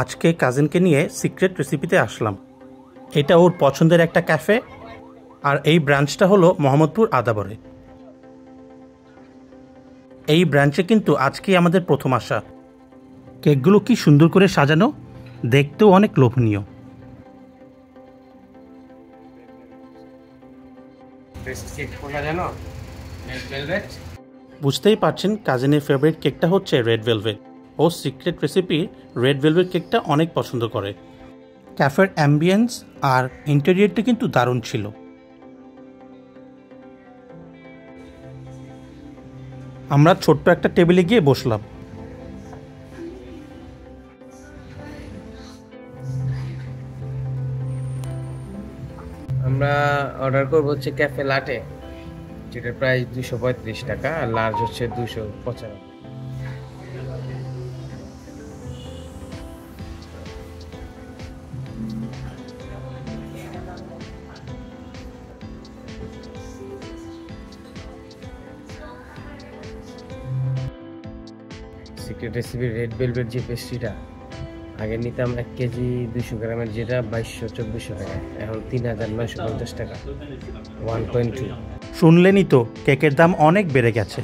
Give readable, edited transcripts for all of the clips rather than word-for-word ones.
আজকে কাজিনকে নিয়ে সিক্রেট রেসিপিতে আসলাম। এটা ওর পছন্দের একটা ক্যাফে, আর এই ব্রাঞ্চটা হলো মোহাম্মদপুর আদাবরে। এই ব্রাঞ্চে কিন্তু আজকেই আমাদের প্রথম আসা। কেকগুলো কি সুন্দর করে সাজানো, দেখতেও অনেক লোভনীয়। বুঝতেই পারছেন কাজিনের ফেভারিট কেকটা হচ্ছে রেড ভেলভেট। ও সিক্রেট রেসিপি রেড ভেলভেট কেকটা অনেক পছন্দ করে। ক্যাফের অ্যাম্বিয়েন্স আর ইন্টেরিয়রটা কিন্তু দারুণ ছিল। আমরা ছোট্ট একটা টেবিলে গিয়ে বসলাম। আমরা অর্ডার করবো হচ্ছে ক্যাফে লাটে, যেটার প্রাইস 235 টাকা, আর লার্জ হচ্ছে 295। সিক্রেট রেসিপি রেড ভেলভেট যে পেস্ট্রিটা, আগে নিতাম 1 কেজি 200 গ্রামের, যেটা 2200-2400 টাকা, এখন 3950 টাকা, 1.2। শুনলেনই তো, কেকের দাম অনেক বেড়ে গেছে।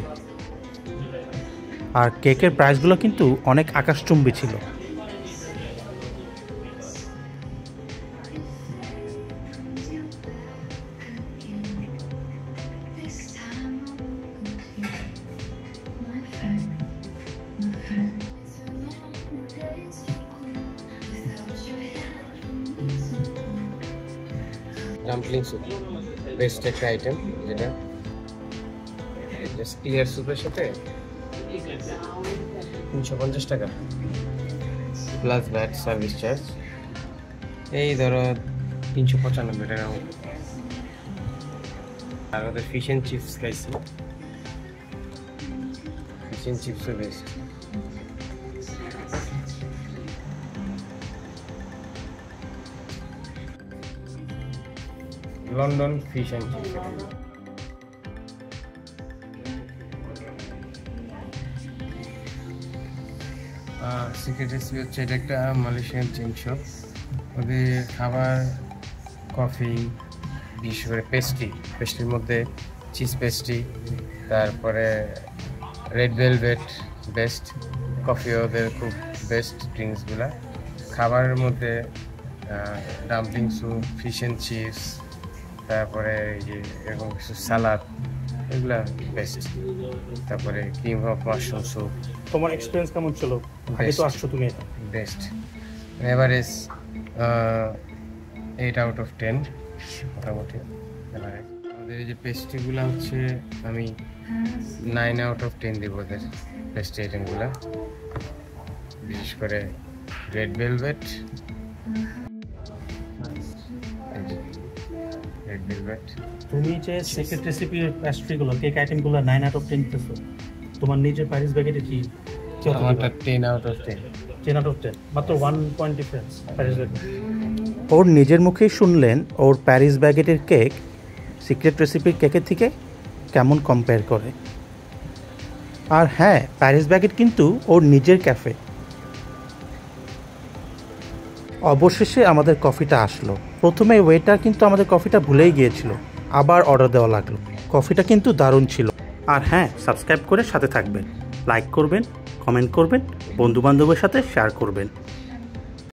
আর কেকের প্রাইসগুলো কিন্তু অনেক আকাশচুম্বী ছিল। ডাম্পলিং স্যুপ বেস্ট একটা আইটেম, যেটা জাস্ট ক্লিয়ার স্যুপের সাথে 350 টাকা প্লাস ভ্যাট সার্ভিস চার্জ, এই ধরো 395 টাকা। আর ওদের ফিশ অ্যান্ড চিপস খাইছি, ফিশ অ্যান্ড চিপসও best. London fish and chips. Secret recipe হচ্ছে, এটা একটা মালয়েশিয়ান চেইন শপ। ওদের খাবার, কফি, বিশেষ করে পেস্ট্রির মধ্যে চিজ পেস্ট্রি, তারপরে রেড ভেলভেট বেস্ট, কফি ওদের খুব বেস্ট ড্রিঙ্কসগুলা। খাবারের মধ্যে dumpling soup, fish and chips, তারপরে এরকম কিছু সালাদ, এগুলা বেস্ট। তারপরে ক্রিম অফ মাশরুম স্যুপ। তোমার এক্সপিরিয়েন্স কেমন ছিল? আগে তো আসছো তুমি। বেস্ট, এভারেজ 8 আউট অফ 10 মোটামুটি এভারেজ। আমাদের এই যে পেস্ট্রিগুলো হচ্ছে আমি 9 আউট অফ 10 দেবো ওদের পেস্ট্রি আইটেমগুলো, বিশেষ করে রেড ভেলভেট। তুমি যে সিক্রেট রেসিপির পেস্ট্রিগুলো, কেক আইটেমগুলো 9 আউট অফ 10 দিতেছো, তোমার নিজের প্যারিস ব্যাগেটে কি? আমারটা 10 আউট অফ 10। 10 আউট অফ 10, মাত্র 1 পয়েন্ট ডিফারেন্স প্যারিস ব্যাগেট। ওর নিজের মুখেই শুনলেন ওর প্যারিস ব্যাগেটের কেক সিক্রেট রেসিপির কেকের থেকে কেমন কম্পেয়ার করে। আর হ্যাঁ, প্যারিস ব্যাগেট কিন্তু ওর নিজের ক্যাফে। অবশেষে আমাদের কফিটা আসলো। প্রথমে ওয়েটার কিন্তু আমাদের কফিটা ভুলেই গিয়েছিল, আবার অর্ডার দেওয়া লাগলো। কফিটা কিন্তু দারুণ ছিল। আর হ্যাঁ, সাবস্ক্রাইব করে সাথে থাকবেন, লাইক করবেন, কমেন্ট করবেন, বন্ধুবান্ধবের সাথে শেয়ার করবেন।